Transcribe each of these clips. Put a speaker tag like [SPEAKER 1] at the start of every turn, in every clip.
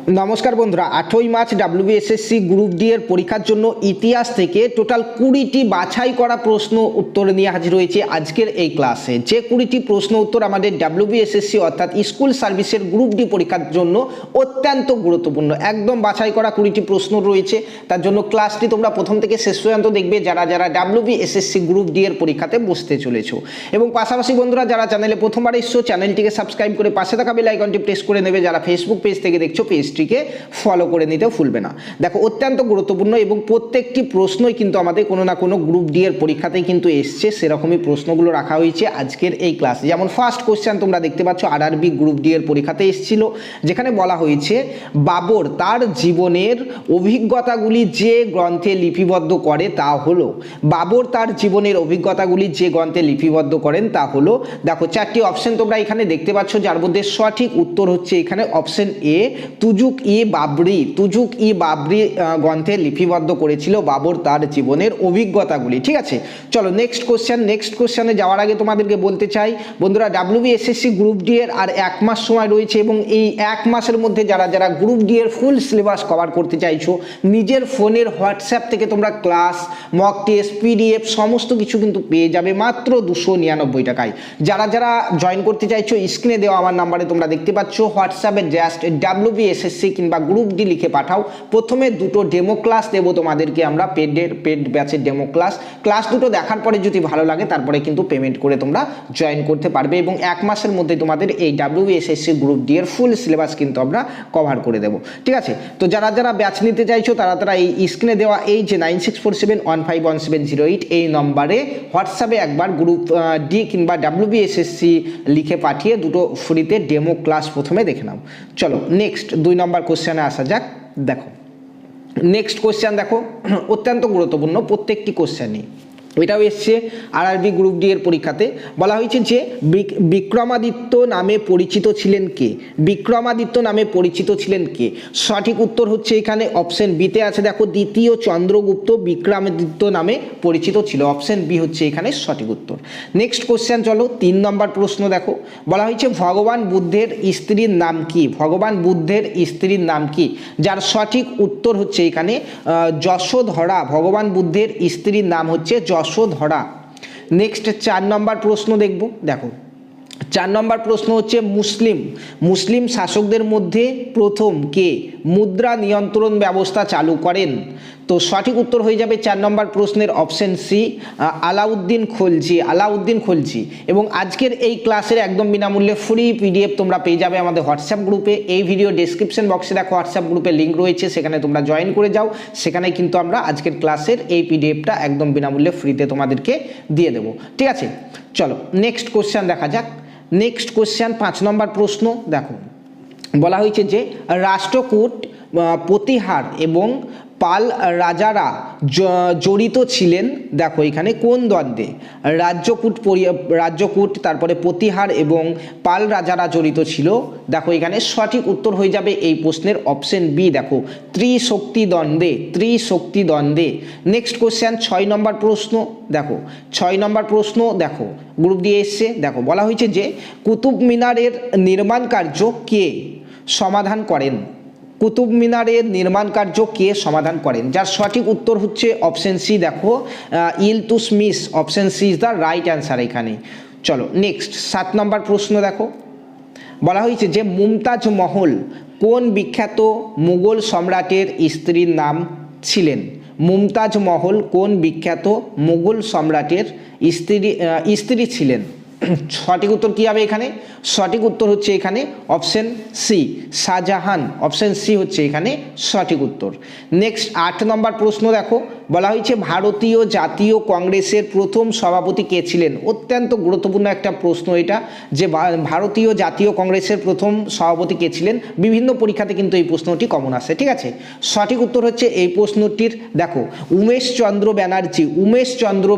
[SPEAKER 1] নমস্কার বন্ধুরা, 8ই March WBSSC group D এর পরীক্ষার জন্য ইতিহাস থেকে টোটাল 20টি বাছাই করা প্রশ্ন উত্তর নিয়ে হাজির হয়েছে আজকের এই ক্লাসে। যে 20টি প্রশ্ন উত্তর আমাদের ডাব্লিউবিএসএসসি অর্থাৎ স্কুল সার্ভিসের গ্রুপ ডি পরীক্ষার জন্য অত্যন্ত গুরুত্বপূর্ণ, একদম বাছাই করা 20টি প্রশ্ন রয়েছে। তার জন্য ক্লাসটি তোমরা প্রথম থেকে শেষ পর্যন্ত দেখবে যারা যারা ডাব্লিউবিএসএসসি গ্রুপ ডি এর পরীক্ষাতে বসতে চলেছো। এবং পাশাপাশি বন্ধুরা যারা চ্যানেলে প্রথমবার এসছো চ্যানেলটিকে সাবস্ক্রাইব করে পাশে থাকা বেল আইকনটি প্রেস করে নেবে। যারা ফেসবুক পেজ থেকে দেখছো পেজটিকে ফলো করে নিতেও ভুলবে না। দেখো অত্যন্ত গুরুত্বপূর্ণ এবং প্রত্যেকটি প্রশ্নই কিন্তু আমাদের কোনো না কোনো গ্রুপ ডি এর পরীক্ষাতেই কিন্তু এসছে, সেরকমই প্রশ্নগুলো রাখা হয়েছে আজকের এই ক্লাসে। যেমন ফার্স্ট কোশ্চেন তোমরা দেখতে পাচ্ছ আরআরবি গ্রুপ ডি এর পরীক্ষাতে এসেছিল, যেখানে বলা হয়েছে বাবর তার জীবনের অভিজ্ঞতাগুলি যে গ্রন্থে লিপিবদ্ধ করে তা হলো। বাবর তার জীবনের অভিজ্ঞতাগুলি যে গ্রন্থে লিপিবদ্ধ করেন তা হলো। দেখো চারটি অপশন তোমরা এখানে দেখতে পাচ্ছ, যার মধ্যে সঠিক উত্তর হচ্ছে এখানে অপশন এ, তুজুক ই বাবরি গ্রন্থে লিপিবদ্ধ করেছিল বাবর তার জীবনের অভিজ্ঞতাগুলি। ঠিক আছে, চলো নেক্সট কোশ্চেনে যাওয়ার আগে তোমাদেরকে বলতে চাই বন্ধুরা, ডাব্লিউবিএসএসসি গ্রুপ ডি এর আর 1 মাস সময় রয়েছে এবং এই 1 মাসের মধ্যে যারা যারা গ্রুপ ডি এর ফুল সিলেবাস কভার করতে চাইছো নিজের ফোনের হোয়াটসঅ্যাপ থেকে তোমরা ক্লাস, মক টেস্ট, পিডিএফ সমস্ত কিছু কিন্তু পেয়ে যাবে মাত্র 299 টাকায়। যারা যারা জয়েন করতে চাইছো স্ক্রিনে দেওয়া আমার নাম্বারে তোমরা দেখতে পাচ্ছ, হোয়াটসঅ্যাপে জাস্ট ডাব্লিউবিএসএসসি কিংবা গ্রুপ ডি লিখে পাঠাও। প্রথমে দুটো ডেমো ক্লাস দেবো তোমাদেরকে আমরা, পেড ব্যাচের ডেমো ক্লাস দুটো দেখার পরে যদি ভালো লাগে তারপরে কিন্তু পেমেন্ট করে তোমরা জয়েন করতে পারবে এবং 1 মাসের মধ্যে তোমাদের এই ডাব্লিউবিএসএসসি গ্রুপ ডি এর ফুল সিলেবাস কিন্তু আমরা কভার করে দেবো। ঠিক আছে, তো যারা যারা ব্যাচ নিতে চাইছো তারা এই স্ক্রিনে দেওয়া এই যে 9647151708 এই নম্বরে হোয়াটসঅ্যাপে একবার গ্রুপ ডি কিংবা ডাব্লিউবিএসএসসি লিখে পাঠিয়ে দুটো ফ্রিতে ডেমো ক্লাস প্রথমে দেখে নাও। চলো নেক্সট 2 নম্বর কোশ্চেনে আসা যাক। দেখো নেক্সট কোশ্চেন দেখো অত্যন্ত গুরুত্বপূর্ণ প্রত্যেকটি কোশ্চেনই, এটাও এসছে আরআরবি গ্রুপ ডি এর পরীক্ষাতে। বলা হয়েছে যে বিক্রমাদিত্য নামে পরিচিত ছিলেন কে? বিক্রমাদিত্য নামে পরিচিত ছিলেন কে? সঠিক উত্তর হচ্ছে এখানে অপশন বিতে আছে। দেখো দ্বিতীয় চন্দ্রগুপ্ত বিক্রমাদিত্য নামে পরিচিত ছিল, অপশন বি হচ্ছে এখানে সঠিক উত্তর। নেক্সট কোশ্চেন চলো 3 নম্বর প্রশ্ন দেখো, বলা হয়েছে ভগবান বুদ্ধের স্ত্রীর নাম কি? ভগবান বুদ্ধের স্ত্রীর নাম কি? যার সঠিক উত্তর হচ্ছে এখানে যশোধরা। ভগবান বুদ্ধের স্ত্রীর নাম হচ্ছে যশোধরা। নেক্সট 4 নম্বর প্রশ্ন দেখব। দেখো 4 নম্বর প্রশ্ন হচ্ছে মুসলিম শাসকদের মধ্যে প্রথম কে মুদ্রা নিয়ন্ত্রণ ব্যবস্থা চালু করেন? তো সঠিক উত্তর হয়ে যাবে 4 নম্বর প্রশ্নের অপশন সি, আলাউদ্দিন খলজি। এবং আজকের এই ক্লাসের একদম বিনামূল্যে ফ্রি পিডিএফ তোমরা পেয়ে যাবে আমাদের হোয়াটসঅ্যাপ গ্রুপে। এই ভিডিও ডেসক্রিপশন বক্সে দেখো হোয়াটসঅ্যাপ গ্রুপে লিঙ্ক রয়েছে, সেখানে তোমরা জয়েন করে যাও। সেখানে কিন্তু আমরা আজকের ক্লাসের এই পিডিএফটা একদম বিনামূল্যে ফ্রিতে তোমাদেরকে দিয়ে দেবো। ঠিক আছে, চলো নেক্সট কোশ্চেন দেখা যাক। নেক্সট কোশ্চেন 5 নম্বর প্রশ্ন দেখো, বলা হয়েছে যে রাষ্ট্রকূট, প্রতিহার এবং পাল রাজারা জড়িত ছিলেন দেখো এখানে কোন দ্বন্দ্বে? রাজ্যকূট তারপরে প্রতিহার এবং পাল রাজারা জড়িত ছিল। দেখো এখানে সঠিক উত্তর হয়ে যাবে এই প্রশ্নের অপশন বি, দেখো ত্রিশক্তি দ্বন্দ্বে। নেক্সট কোশ্চেন 6 নম্বর প্রশ্ন দেখো, 6 নম্বর প্রশ্ন দেখো গ্রুপ দিয়ে এসছে। দেখো বলা হয়েছে যে কুতুব মিনারের নির্মাণ কার্য কে সমাধান করেন? কুতুব মিনারের নির্মাণ কার্য কে সমাধান করেন? যার সঠিক উত্তর হচ্ছে অপশন সি, দেখো Iltutmish. Option C is the right answer এখানে। চলো নেক্সট 7 নম্বর প্রশ্ন দেখো, বলা হয়েছে যে মুমতাজ মহল কোন বিখ্যাত মুঘল সম্রাটের স্ত্রীর নাম ছিলেন? মুমতাজ মহল কোন বিখ্যাত মুঘল সম্রাটের স্ত্রী ছিলেন? সঠিক উত্তর কি হবে এখানে? সঠিক উত্তর হচ্ছে এখানে option C, Shah Jahan. Option C হচ্ছে এখানে সঠিক উত্তর। নেক্সট 8 নম্বর প্রশ্ন দেখো, বলা হয়েছে ভারতীয় জাতীয় কংগ্রেসের প্রথম সভাপতি কে ছিলেন? অত্যন্ত গুরুত্বপূর্ণ একটা প্রশ্ন এটা, যে ভারতীয় জাতীয় কংগ্রেসের প্রথম সভাপতি কে ছিলেন। বিভিন্ন পরীক্ষাতে কিন্তু এই প্রশ্নটি কমন আসে। ঠিক আছে, সঠিক উত্তর হচ্ছে এই প্রশ্নটির দেখো Umesh Chandra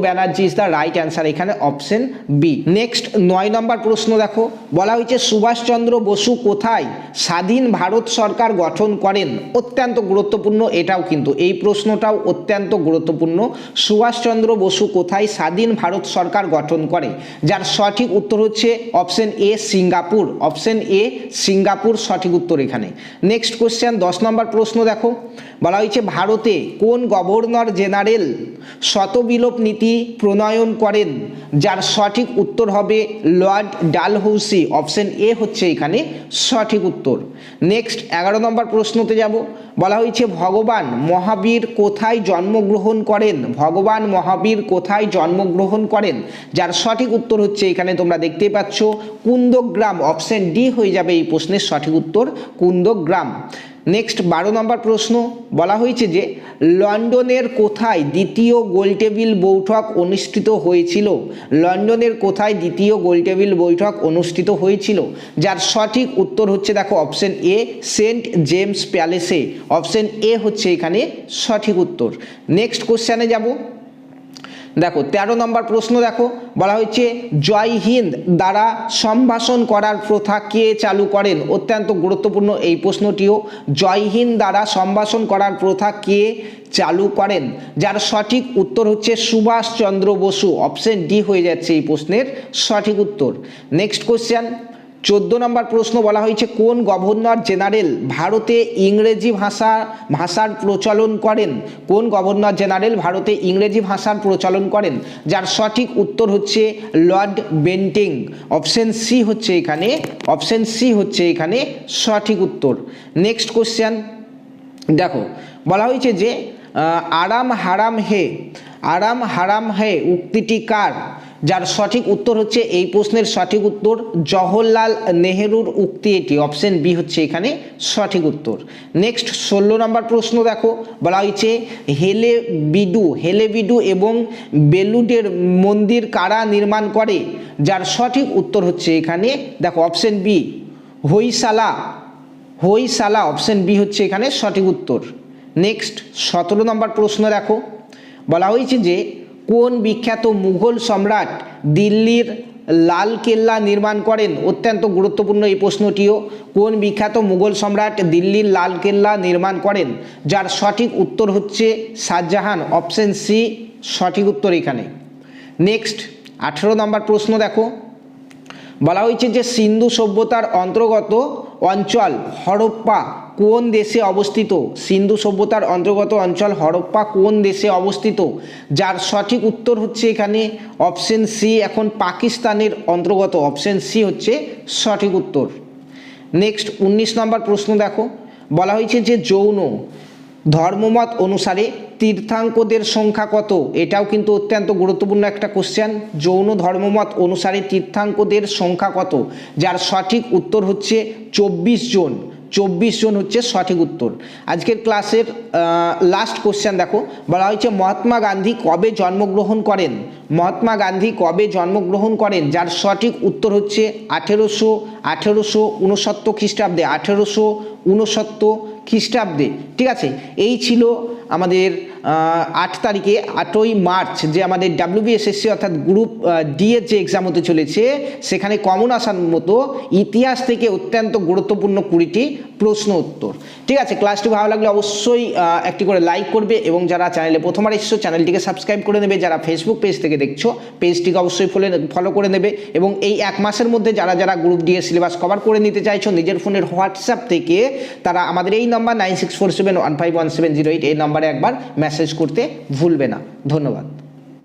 [SPEAKER 1] Banerjee is the right answer এখানে অপশন বি। নেক্সট 9 নম্বর প্রশ্ন দেখো, বলা হয়েছে সুভাষচন্দ্র বসু কোথায় স্বাধীন ভারত সরকার গঠন করেন? অত্যন্ত গুরুত্বপূর্ণ এটাও কিন্তু, এই প্রশ্নটাও অত্যন্ত গুরুত্বপূর্ণ, সুভাষচন্দ্র বসু কোথায় স্বাধীন ভারত সরকার গঠন করে? যার সঠিক উত্তর হচ্ছে option A Singapore. Option A Singapore সঠিক উত্তর এখানে। নেক্সট কোশ্চেন 10 নম্বর প্রশ্ন দেখো, বলা হয়েছে ভারতে কোন গভর্নর জেনারেল শতবিলোপ নীতি প্রণয়ন করেন? যার সঠিক উত্তর হবে লর্ড ডালহৌসি। অপশন এ হচ্ছে এখানে সঠিক উত্তর। নেক্সট 11 নম্বর প্রশ্নতে যাব, বলা হয়েছে ভগবান মহাবীর কোথায় জন্মগ্রহণ করেন? ভগবান মহাবীর কোথায় জন্মগ্রহণ করেন? যার সঠিক উত্তর হচ্ছে এখানে তোমরা দেখতেই পাচ্ছ কুন্দগ্রাম। অপশন ডি হয়ে যাবে এই প্রশ্নের সঠিক উত্তর, কুন্দগ্রাম। নেক্সট 12 নম্বর প্রশ্ন, বলা হয়েছে যে লন্ডনের কোথায় দ্বিতীয় গোলটেবিল বৈঠক অনুষ্ঠিত হয়েছিল? লন্ডনের কোথায় দ্বিতীয় গোলটেবিল বৈঠক অনুষ্ঠিত হয়েছিল? যার সঠিক উত্তর হচ্ছে দেখো অপশন এ সেন্ট জেমস প্যালেসে। অপশন এ হচ্ছে এখানে সঠিক উত্তর। নেক্সট কোশ্চেনে যাব, দেখো 13 নম্বর প্রশ্ন দেখো, বলা হয়েছে জয় হিন্দ দ্বারা সম্ভাষণ করার প্রথা কে চালু করেন? অত্যন্ত গুরুত্বপূর্ণ এই প্রশ্নটিও, জয় হিন্দ দ্বারা সম্ভাষণ করার প্রথা কে চালু করেন? যার সঠিক উত্তর হচ্ছে সুভাষচন্দ্র বসু। অপশন ডি হয়ে যাচ্ছে এই প্রশ্নের সঠিক উত্তর। নেক্সট কোশ্চেন 14 নম্বর প্রশ্ন, বলা হয়েছে কোন গভর্নর জেনারেল ভারতে ইংরেজি ভাষার প্রচলন করেন? কোন গভর্নর জেনারেল ভারতে ইংরেজি ভাষার প্রচলন করেন? যার সঠিক উত্তর হচ্ছে লর্ড বেন্টিং। অপশন সি হচ্ছে এখানে, অপশন সি হচ্ছে এখানে সঠিক উত্তর। নেক্সট কোশ্চেন দেখো, বলা হয়েছে যে আরাম হারাম হে উক্তিটি কার? যার সঠিক উত্তর হচ্ছে এই প্রশ্নের সঠিক উত্তর জওহরলাল নেহেরুর উক্তি এটি। অপশন বি হচ্ছে এখানে সঠিক উত্তর। নেক্সট 16 নম্বর প্রশ্ন দেখো, বলা হয়েছে হেলেবিডু এবং বেলুডের মন্দির কারা নির্মাণ করে? যার সঠিক উত্তর হচ্ছে এখানে দেখো অপশন বি হইসালা। অপশন বি হচ্ছে এখানে সঠিক উত্তর। নেক্সট 17 নম্বর প্রশ্ন দেখো, বলা হয়েছে যে কোন বিখ্যাত মুঘল সম্রাট দিল্লির লাল কেল্লা নির্মাণ করেন? অত্যন্ত গুরুত্বপূর্ণ এই প্রশ্নটিও, কোন বিখ্যাত মুঘল সম্রাট দিল্লির লাল কেল্লা নির্মাণ করেন? যার সঠিক উত্তর হচ্ছে শাহজাহান। অপশন সি সঠিক উত্তর এখানে। নেক্সট 18 নম্বর প্রশ্ন দেখো, বলা হয়েছে যে সিন্ধু সভ্যতার অন্তর্গত অঞ্চল হরপ্পা কোন দেশে অবস্থিত? সিন্ধু সভ্যতার অন্তর্গত অঞ্চল হরপ্পা কোন দেশে অবস্থিত? যার সঠিক উত্তর হচ্ছে এখানে অপশন সি, এখন পাকিস্তানের অন্তর্গত। অপশন সি হচ্ছে সঠিক উত্তর। নেক্সট 19 নম্বর প্রশ্ন দেখো, বলা হয়েছে যে যৌন ধর্মমত অনুসারে তীর্থাঙ্কদের সংখ্যা কত? এটাও কিন্তু অত্যন্ত গুরুত্বপূর্ণ একটা কোশ্চেন। যৌন ধর্মমত অনুসারে তীর্থাঙ্কদের সংখ্যা কত? যার সঠিক উত্তর হচ্ছে 24 জন। 24 জন হচ্ছে সঠিক উত্তর। আজকের ক্লাসের লাস্ট কোশ্চেন দেখো, বলা হয়েছে মহাত্মা গান্ধী কবে জন্মগ্রহণ করেন? মহাত্মা গান্ধী কবে জন্মগ্রহণ করেন? যার সঠিক উত্তর হচ্ছে 1869 খ্রিস্টাব্দে। 1869 খ্রিস্টাব্দে। ঠিক আছে, এই ছিল আমাদের 8 তারিখে 8ই মার্চ যে আমাদের WBSSC অর্থাৎ গ্রুপ ডি এর যে এক্সাম হতে চলেছে, সেখানে কমন আসার মতো ইতিহাস থেকে অত্যন্ত গুরুত্বপূর্ণ 20টি প্রশ্ন উত্তর। ঠিক আছে, ক্লাসটি ভালো লাগলে অবশ্যই একটি করে লাইক করবে এবং যারা চ্যানেলে প্রথমবার এসেছো চ্যানেলটিকে সাবস্ক্রাইব করে নেবে। যারা ফেসবুক পেজ থেকে দেখছো পেজটিকে অবশ্যই ফলো করে নেবে এবং এই 1 মাসের মধ্যে যারা গ্রুপ ডি এর সিলেবাস কভার করে নিতে চাইছো নিজের ফোনের হোয়াটসঅ্যাপ থেকে, তারা আমাদের এই নাম্বার 9647151708 এই নাম্বারে একবার মেসেজ করতে ভুলবে না। ধন্যবাদ।